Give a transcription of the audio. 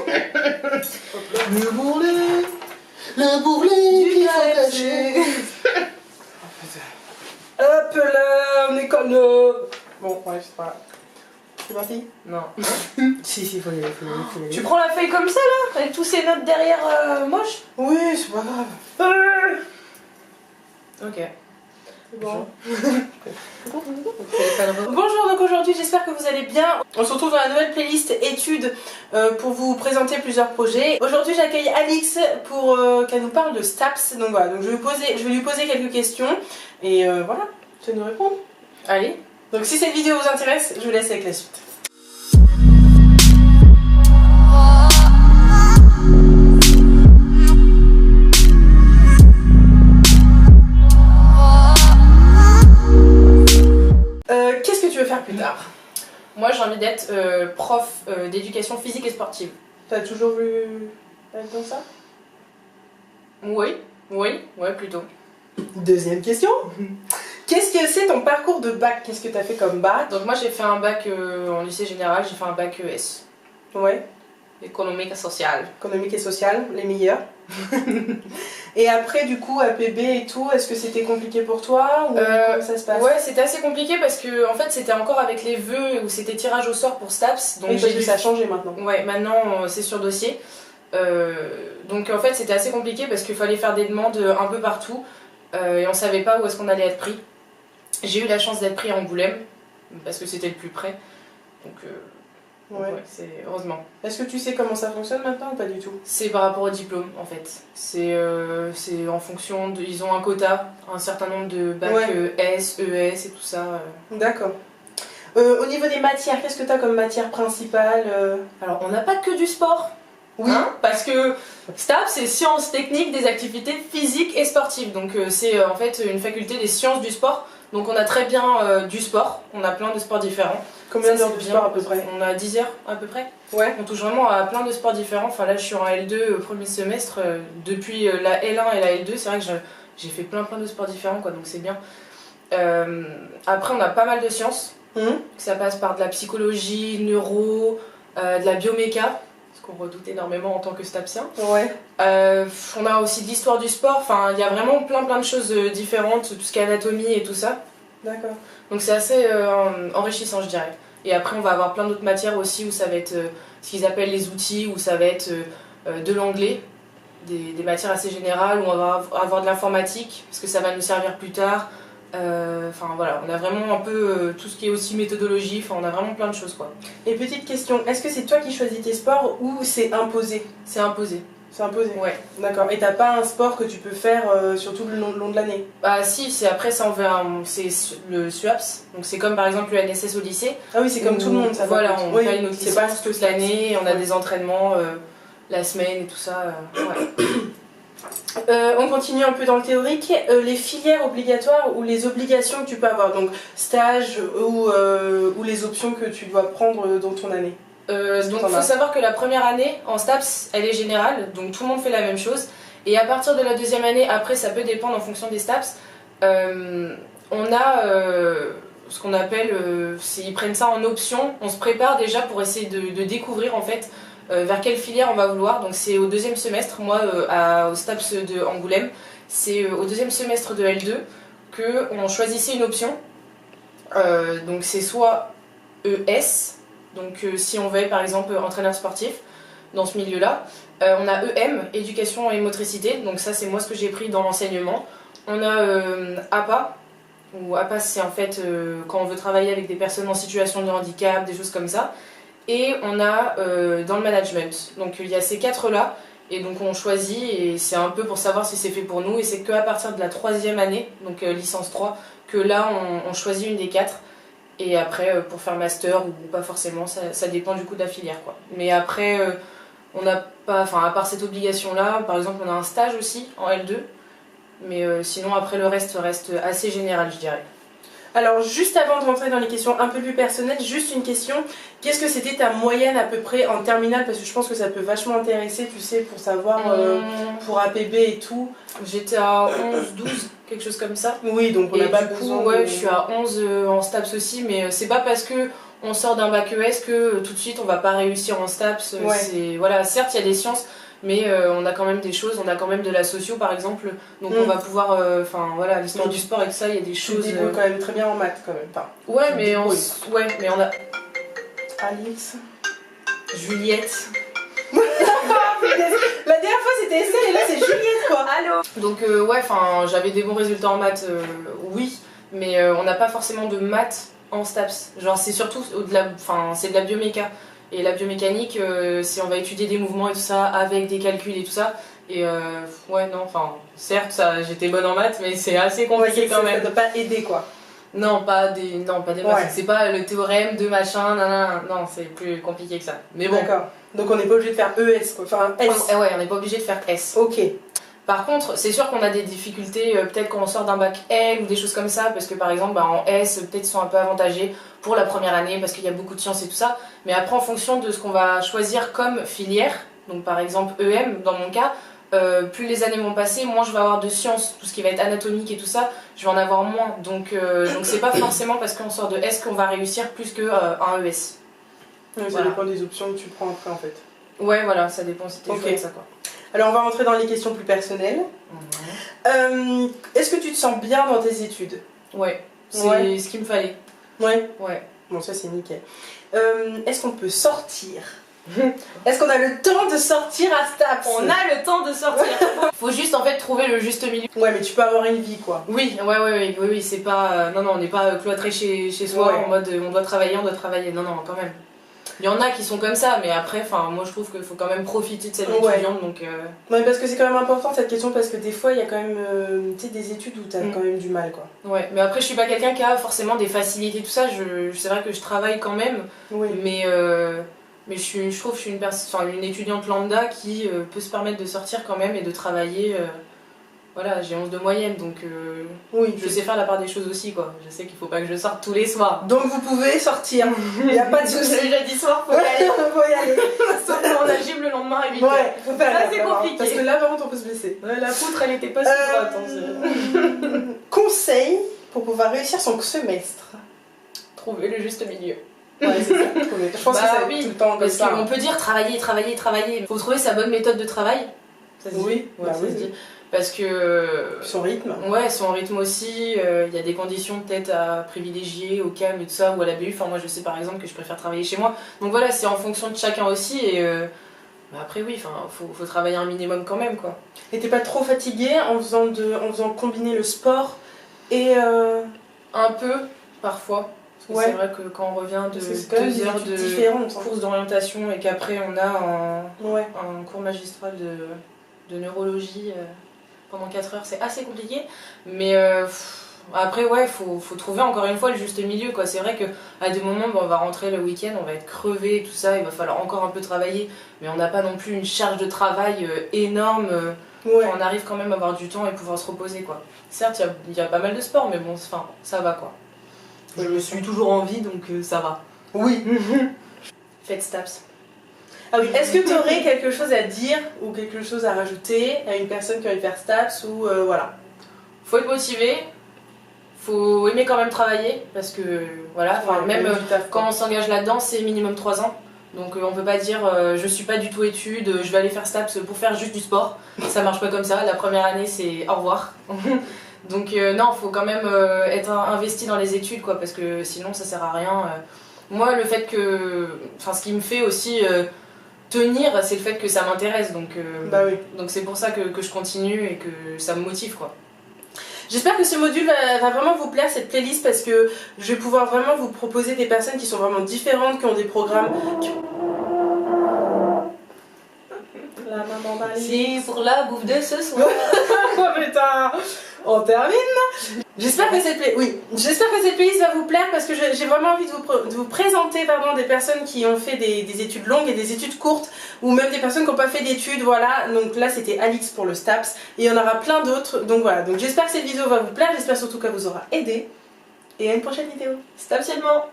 Le bourrelet Du qu'il faut KFC. cacher. Hop là, on est comme le... Bon, ouais, c'est pas grave. C'est parti? Non. Si, faut y aller, faut y aller. Tu prends la feuille comme ça là, avec tous ces notes derrière moches. Oui, c'est pas grave. Ok. C'est bon. Bonjour, donc aujourd'hui j'espère que vous allez bien. On se retrouve dans la nouvelle playlist études pour vous présenter plusieurs projets. Aujourd'hui j'accueille Alix pour qu'elle nous parle de STAPS. Donc voilà, donc je vais lui poser quelques questions et voilà, tu vas nous répondre. Allez, donc si cette vidéo vous intéresse, je vous laisse avec la suite. Qu'est-ce que tu veux faire plus tard? Moi j'ai envie d'être prof d'éducation physique et sportive. T'as toujours voulu être comme ça? Oui, plutôt. Deuxième question. Qu'est-ce que c'est ton parcours de bac? Qu'est-ce que t'as fait comme bac? Donc moi j'ai fait un bac en lycée général, j'ai fait un bac ES. Ouais. Économique et social. Économique et social, les meilleurs. Et après du coup APB et tout, est-ce que c'était compliqué pour toi ou comment ça se passe? Ouais, c'était assez compliqué parce que en fait c'était encore avec les vœux où c'était tirage au sort pour STAPS. Donc ça a changé maintenant. Ouais, maintenant c'est sur dossier. Donc en fait c'était assez compliqué parce qu'il fallait faire des demandes un peu partout et on savait pas où est-ce qu'on allait être pris. J'ai eu la chance d'être pris à Angoulême parce que c'était le plus près. Donc ouais, c'est heureusement. Est-ce que tu sais comment ça fonctionne maintenant ou pas du tout? C'est par rapport au diplôme en fait. C'est en fonction de... Ils ont un quota, un certain nombre de bacs S, ES et tout ça. D'accord. Au niveau des matières, qu'est-ce que tu as comme matière principale? Alors on n'a pas que du sport. Oui. Hein, parce que STAPS c'est sciences techniques des activités physiques et sportives. Donc c'est en fait une faculté des sciences du sport. Donc on a très bien du sport, on a plein de sports différents. Combien d'heures de sport à peu près? On a 10 heures à peu près. Ouais. On touche vraiment à plein de sports différents. Enfin là je suis en L2 premier semestre. Depuis la L1 et la L2, c'est vrai que j'ai fait plein de sports différents quoi, donc c'est bien. Après on a pas mal de sciences. Ça passe par de la psychologie, neuro, de la bioméca. Qu'on redoute énormément en tant que STAPsien. Ouais. On a aussi de l'histoire du sport, enfin il y a vraiment plein de choses différentes, tout ce qui est anatomie et tout ça. D'accord. Donc c'est assez enrichissant je dirais. Et après on va avoir plein d'autres matières aussi où ça va être ce qu'ils appellent les outils, où ça va être de l'anglais, des matières assez générales, où on va avoir de l'informatique, parce que ça va nous servir plus tard. Enfin voilà, on a vraiment un peu tout ce qui est aussi méthodologie, enfin on a vraiment plein de choses quoi. Et petite question, est-ce que c'est toi qui choisis tes sports ou c'est imposé? C'est imposé. C'est imposé? Ouais. D'accord. Et t'as pas un sport que tu peux faire sur tout le long de l'année? Bah si, c'est après ça c'est le SUAPS, donc c'est comme par exemple le NSS au lycée. Ah oui, c'est comme tout le monde ça. Voilà, on paye notre licence toute l'année, on a des entraînements la semaine et tout ça. Ouais. On continue un peu dans le théorique. Les filières obligatoires ou les obligations que tu peux avoir, donc stage ou les options que tu dois prendre dans ton année. Donc il faut savoir que la première année en STAPS elle est générale, donc tout le monde fait la même chose. Et à partir de la deuxième année, après ça peut dépendre en fonction des STAPS, on a ce qu'on appelle, ils prennent ça en option, on se prépare déjà pour essayer de découvrir en fait vers quelle filière on va vouloir. Donc c'est au deuxième semestre, moi au STAPS de Angoulême, c'est au deuxième semestre de L2 qu'on choisissait une option. Donc c'est soit ES, donc si on veut être par exemple entraîneur sportif dans ce milieu-là. On a EM, éducation et motricité, donc ça c'est moi ce que j'ai pris dans l'enseignement. On a APA, ou APA c'est en fait quand on veut travailler avec des personnes en situation de handicap, des choses comme ça. Et on a dans le management. Donc il y a ces quatre là et donc on choisit et c'est un peu pour savoir si c'est fait pour nous et c'est qu'à partir de la troisième année, donc licence 3, que là on choisit une des quatre et après pour faire master ou pas forcément, ça dépend du coup de la filière quoi. Mais après on n'a pas, enfin à part cette obligation là, par exemple on a un stage aussi en L2 mais sinon après le reste assez général je dirais. Alors juste avant de rentrer dans les questions un peu plus personnelles, juste une question. Qu'est-ce que c'était ta moyenne à peu près en terminale? Parce que je pense que ça peut vachement intéresser, tu sais, pour savoir, pour APB et tout. J'étais à 11, 12, quelque chose comme ça. Oui, donc on n'a pas besoin. Ouais, je suis à 11 en STAPS aussi, mais c'est pas parce que on sort d'un bac ES que tout de suite on va pas réussir en STAPS. Voilà, certes il y a des sciences, mais on a quand même des choses, on a quand même de la socio par exemple, donc on va pouvoir, voilà, l'histoire du sport et tout ça, il y a des choses. Tu te débrouilles quand même très bien en maths quand même. Enfin, ouais, mais on a. Alix. Juliette. La dernière fois c'était Estelle et là c'est Juliette quoi. Allô. Donc ouais, j'avais des bons résultats en maths, oui, mais on n'a pas forcément de maths en STAPS. Genre c'est surtout c'est de la bioméca. Et la biomécanique, c'est on va étudier des mouvements et tout ça avec des calculs et tout ça. Et ouais, non, certes, j'étais bonne en maths, mais c'est assez compliqué quand même. Ça doit pas aider quoi. Non, pas des maths. C'est pas le théorème de machin, non, c'est plus compliqué que ça. Mais bon. D'accord. Donc on n'est pas obligé de faire ES quoi. Enfin S. Ouais, on n'est pas obligé de faire S. Ok. Par contre, c'est sûr qu'on a des difficultés, peut-être quand on sort d'un bac L ou des choses comme ça, parce que par exemple en S, peut-être ils sont un peu avantagés pour la première année, parce qu'il y a beaucoup de sciences et tout ça. Mais après, en fonction de ce qu'on va choisir comme filière, donc par exemple EM dans mon cas, plus les années vont passer, moins je vais avoir de sciences, tout ce qui va être anatomique et tout ça, je vais en avoir moins. Donc c'est pas forcément parce qu'on sort de S qu'on va réussir plus qu'un ES. Oui, ça dépend des options que tu prends après en fait. Ouais, voilà, ça dépend si t'es choix de ça quoi. Alors on va rentrer dans les questions plus personnelles. Est-ce que tu te sens bien dans tes études? Ouais, c'est ce qu'il me fallait. Ouais. Bon, ça c'est nickel. Est-ce qu'on peut sortir? Est-ce qu'on a le temps de sortir à STAPS? On a le temps de sortir. Faut juste en fait trouver le juste milieu. Ouais, mais tu peux avoir une vie quoi. Oui, c'est pas. Non, on n'est pas cloîtré chez soi en mode on doit travailler. Non, quand même. Il y en a qui sont comme ça, mais après, moi je trouve qu'il faut quand même profiter de cette vie étudiante. Donc, ouais, parce que c'est quand même important cette question, parce que des fois il y a quand même des études où t'as quand même du mal quoi. Ouais, mais après je suis pas quelqu'un qui a forcément des facilités, tout ça. C'est vrai que je travaille quand même, mais je trouve que je suis une étudiante lambda qui peut se permettre de sortir quand même et de travailler. Voilà, j'ai 11 de moyenne, donc je sais faire la part des choses aussi, quoi. Je sais qu'il faut pas que je sorte tous les soirs. Donc vous pouvez sortir, il n'y a pas de souci. J'ai déjà dit soir, faut y aller. Faut y aller. Sauf quand on a gym le lendemain à 8h. Ouais, faut faire ça c'est compliqué. Parce que là, par contre, on peut se blesser. Ouais, la poutre, elle était pas si droite. Conseil pour pouvoir réussir son semestre. Trouver le juste milieu. Ouais, c'est ça. Je pense que ça va être tout le temps comme ça. On peut dire travailler. Faut trouver sa bonne méthode de travail. Ça se dit. Oui, ça se dit. Parce que. Son rythme. Ouais, son rythme aussi. Il y a des conditions peut-être à privilégier au calme et tout ça, ou à la BU. Moi, je sais par exemple que je préfère travailler chez moi. Donc voilà, c'est en fonction de chacun aussi. Et après, oui, faut travailler un minimum quand même, quoi. Et t'es pas trop fatiguée en faisant combiner le sport et. Un peu, parfois. Parce que c'est vrai que quand on revient de 2 heures de course d'orientation et qu'après on a un cours magistral de neurologie pendant 4 heures, c'est assez compliqué. Mais après, faut trouver encore une fois le juste milieu, quoi. C'est vrai qu'à des moments, on va rentrer le week-end, on va être crevé et tout ça, il va falloir encore un peu travailler, mais on n'a pas non plus une charge de travail énorme. On arrive quand même à avoir du temps et pouvoir se reposer, quoi. Certes, il y a pas mal de sport, mais bon, ça va, quoi. Je me suis toujours en vie, donc ça va. Oui. Faites STAPS. Ah oui, est-ce que tu aurais quelque chose à dire ou quelque chose à rajouter à une personne qui va faire STAPS ou voilà? Faut être motivé, faut aimer quand même travailler, parce que voilà, même quand on s'engage là-dedans, c'est minimum 3 ans. Donc on peut pas dire je suis pas du tout études, je vais aller faire STAPS pour faire juste du sport. Ça marche pas comme ça, la première année c'est au revoir. Donc non, faut quand même être investi dans les études, quoi, parce que sinon ça sert à rien. Moi, le fait que, ce qui me fait aussi tenir, c'est le fait que ça m'intéresse, donc donc c'est pour ça que je continue et que ça me motive, quoi. J'espère que ce module va vraiment vous plaire, cette playlist, parce que je vais pouvoir vraiment vous proposer des personnes qui sont vraiment différentes, qui ont des programmes. La maman c'est pour la bouffe de ce soir. Oh putain, on termine. J'espère que cette playlist va vous plaire, parce que j'ai vraiment envie de vous présenter des personnes qui ont fait des études longues et des études courtes, ou même des personnes qui n'ont pas fait d'études, voilà. Donc là c'était Alix pour le STAPS, et il y en aura plein d'autres, donc voilà. Donc j'espère que cette vidéo va vous plaire, j'espère surtout qu'elle vous aura aidé, et à une prochaine vidéo. STAPSiellement.